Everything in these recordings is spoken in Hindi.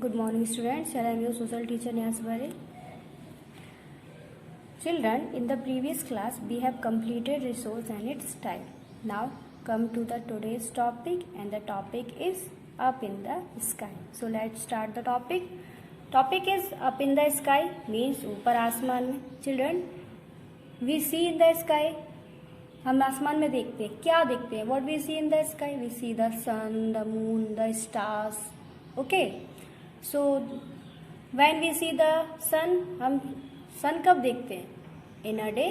Good morning students, I am your social teacher Nyaswari. Children, in the previous class we have completed resource and its type. Now come to the today's topic, and the topic is up in the sky. So let's start the topic. Topic is up in the sky means ऊपर आसमान में. Children, we see in the sky. हम आसमान में देखते हैं, क्या देखते हैं? What we see in the sky? We see the sun, the moon, the stars. Okay. So when we see the sun, हम सन कब देखते हैं? इन अ डे,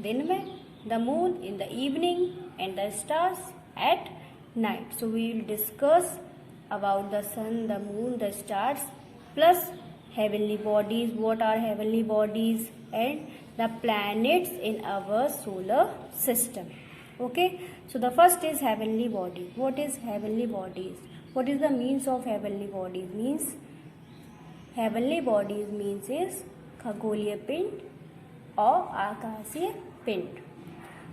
दिन में. The moon in the evening and the stars at night. So we will discuss about the sun, the moon, the stars plus heavenly bodies, what are heavenly bodies, and the planets in our solar system. Okay, so the first is heavenly body. What is heavenly bodies? What is the means of heavenly bodies? Means heavenly bodies means is खगोलीय पिंड और आकाशीय पिंड.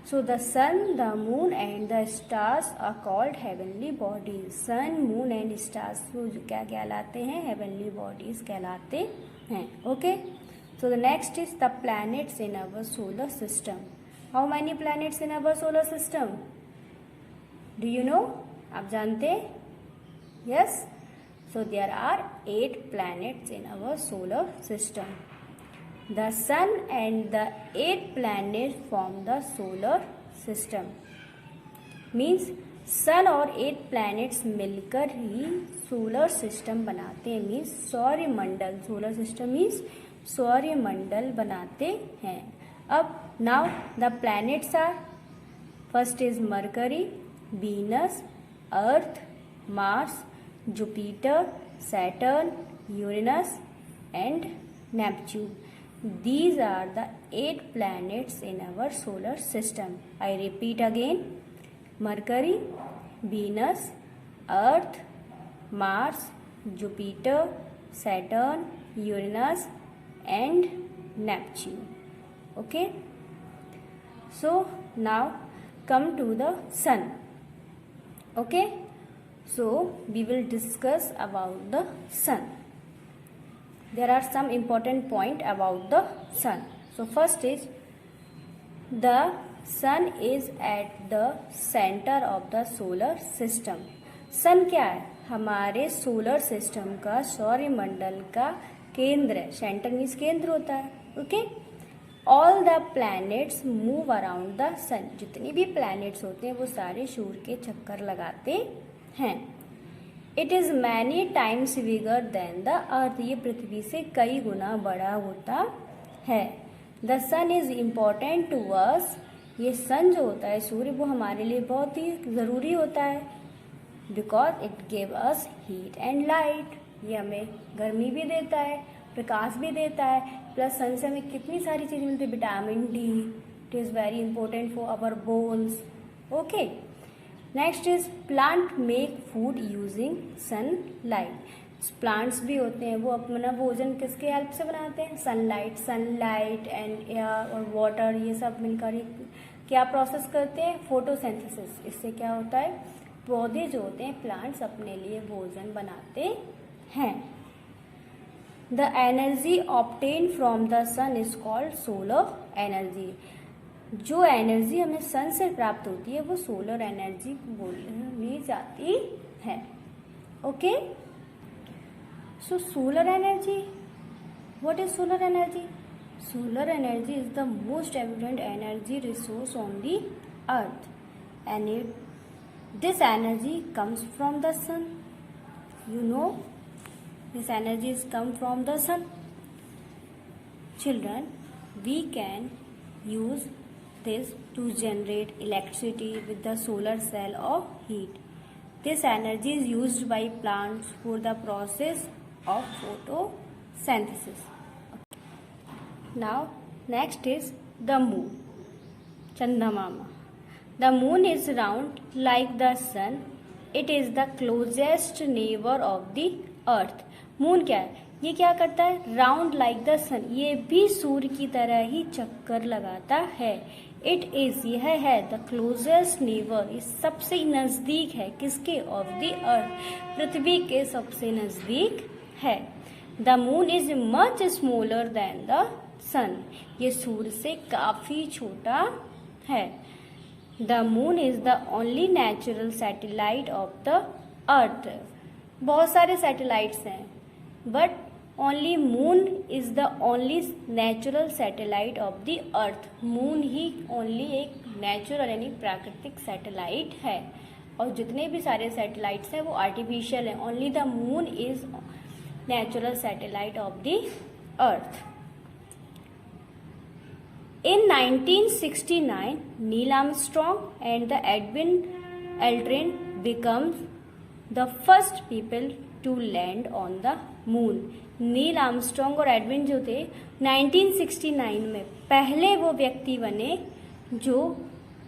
So the sun, the moon and the stars are called heavenly bodies. Sun, moon and stars जो क्या कहलाते हैं? Heavenly bodies कहलाते हैं. Okay. So the next is the planets in our solar system. How many planets in our solar system? Do you know? आप जानते हैं? Yes. So there are 8 planets in our solar system. The sun and the 8 planets form the solar system. Means sun और 8 planets मिलकर ही solar system बनाते हैं. Means सौरमंडल. Solar system means सौरमंडल बनाते हैं. अब now the planets are, first is Mercury, Venus, Earth, Mars, Jupiter, Saturn, Uranus and Neptune. These are the 8 planets in our solar system. I repeat again. Mercury, Venus, Earth, Mars, Jupiter, Saturn, Uranus and Neptune. Okay. So now come to the sun. Okay. So we will discuss about the sun. There are some important point about the sun. So first is the sun is at the center of the solar system. Sun क्या है? हमारे solar system का, सौरमंडल का केंद्र है. Center means केंद्र होता है. Okay? All the planets move around the sun. जितनी भी planets होते हैं वो सारे सूर्य के चक्कर लगाते हैं. It is many times bigger than the earth. ये पृथ्वी से कई गुना बड़ा होता है. The sun is important to us. ये सन जो होता है, सूर्य, वो हमारे लिए बहुत ही ज़रूरी होता है. Because it give us heat and light. ये हमें गर्मी भी देता है, प्रकाश भी देता है. प्लस सन से हमें कितनी सारी चीज़ें मिलती है. Vitamin D. It is very important for our bones. Okay. Next is plant make food using sunlight. Plants भी होते हैं, वो अपना भोजन किसके हेल्प से बनाते हैं? सनलाइट एंड एयर और वाटर, ये सब मिलकर ही क्या प्रोसेस करते हैं? फोटोसिंथेसिस. इससे क्या होता है? पौधे जो होते हैं, प्लांट्स, अपने लिए भोजन बनाते हैं. The energy obtain from the sun is called solar energy. जो एनर्जी हमें सन से प्राप्त होती है वो सोलर एनर्जी बोली जाती है. Okay. So solar energy, what is solar energy? Solar energy is the most abundant energy resource on the earth and this energy comes from the sun. You know this energy is come from the sun. Children, we can use this to generate electricity with the solar cell or heat. This energy is used by plants for the process of photosynthesis. Now next is the moon. Chandamama. The moon is round like the sun. It is the closest neighbor of the earth. Moon क्या है? ये क्या करता है? Round like the sun. ये भी सूर्य की तरह ही चक्कर लगाता है. इट इज, यह है, द क्लोजेस्ट नेबर, ये सबसे नजदीक है. किसके? ऑफ द अर्थ, पृथ्वी के सबसे नजदीक है। The moon is much smaller than the sun, ये सूर्य से काफी छोटा है। The moon is the only natural satellite of the earth, बहुत सारे सैटेलाइट्स हैं but only moon is the only natural satellite of the earth, moon ही ओनली एक नेचुरल यानी प्राकृतिक सैटेलाइट है, और जितने भी सारे सैटेलाइट्स हैं वो आर्टिफिशियल हैं। Only the moon is natural satellite of the earth. In 1969, Neil Armstrong and the Edwin Aldrin becomes the first people to land on the moon. Neil Armstrong और एडविन जो थे 1969 में पहले वो व्यक्ति बने जो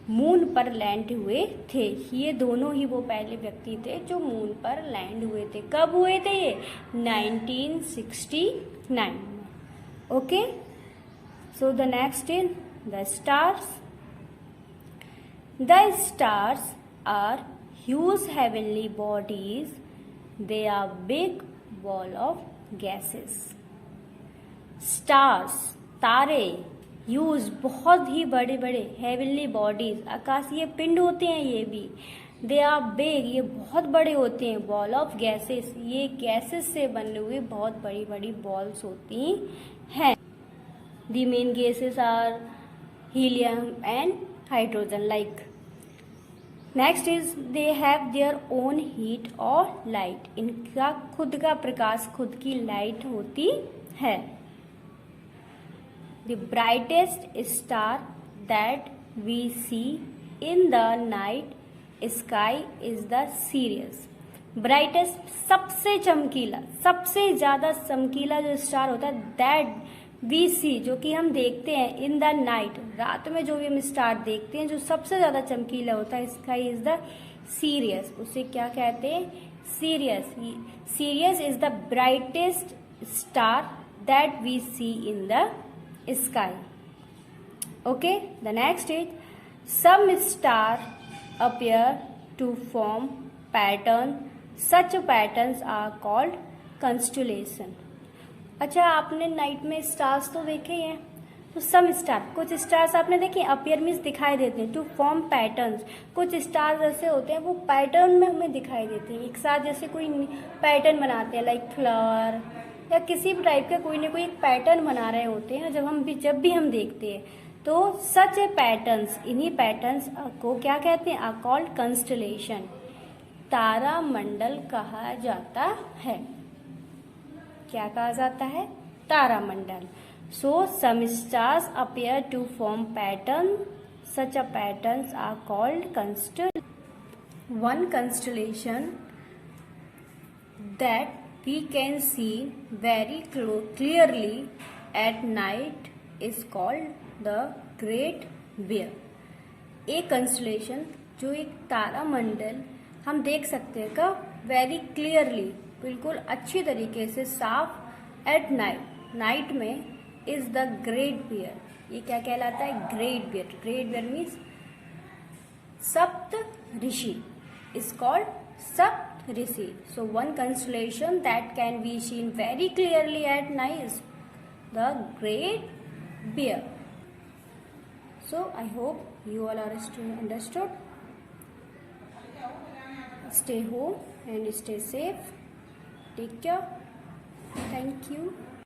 मून पर लैंड हुए थे। ये दोनों ही वो पहले व्यक्ति थे जो मून पर लैंड हुए थे। कब हुए थे ये? 1969 में। Okay, so the next is the stars. The stars are huge heavenly bodies. They are big ball of gases. Stars, तारे, ह्यूज, बहुत ही बड़े बड़े, हेवनली बॉडीज, आकाशीय पिंड होते हैं ये भी। दे आर बिग, ये बहुत बड़े होते हैं। बॉल ऑफ गैसेस, ये गैसेस से बने हुए बहुत बड़ी बड़ी बॉल्स होती हैं। The main gases are helium and hydrogen like. Next is they have their own heat or light. इनका खुद का प्रकाश, खुद की लाइट होती है। The brightest star that we see in the night sky is the Sirius. Brightest, सबसे चमकीला, सबसे ज्यादा चमकीला जो स्टार होता है दैट वी सी, जो कि हम देखते हैं इन द नाइट, रात में जो भी हम स्टार देखते हैं जो सबसे ज्यादा चमकीला होता है, स्काई इज द सीरियस। उसे क्या कहते हैं? Sirius. Sirius is the brightest star that we see in the sky. Okay, the next is some star appear to form pattern, such patterns are called constellation. अच्छा, आपने नाइट में स्टार्स तो देखे ही हैं, तो सम स्टार, कुछ स्टार्स आपने देखे अपीयर मीन्स दिखाई देते हैं, टू फॉर्म पैटर्न्स, कुछ स्टार्स ऐसे होते हैं वो पैटर्न में हमें दिखाई देते हैं, एक साथ जैसे कोई पैटर्न बनाते हैं लाइक फ्लावर या किसी भी टाइप का कोई ना कोई एक पैटर्न बना रहे होते हैं। जब भी हम देखते हैं तो सच ए पैटर्न्स, इन्हीं पैटर्न्स को क्या कहते हैं? आर कॉल्ड कंस्टलेशन, तारा मंडल कहा जाता है। क्या कहा जाता है? तारा मंडल। So some stars appear to form pattern, such a patterns are called constellation. One constellation that we can see very clearly at night is called the great bear. एक कंस्टलेशन जो एक तारा मंडल हम देख सकते हैं कब? वेरी क्लियरली, बिल्कुल अच्छी तरीके से साफ, एट नाइट, नाइट में, इज द ग्रेट बियर। ये क्या कहलाता है? Great bear. Great bear means Saptarishi, is called Saptarishi. So one constellation that can be seen very clearly at night is the great bear. So I hope you all are understood. Stay home and stay safe. Take care. Thank you.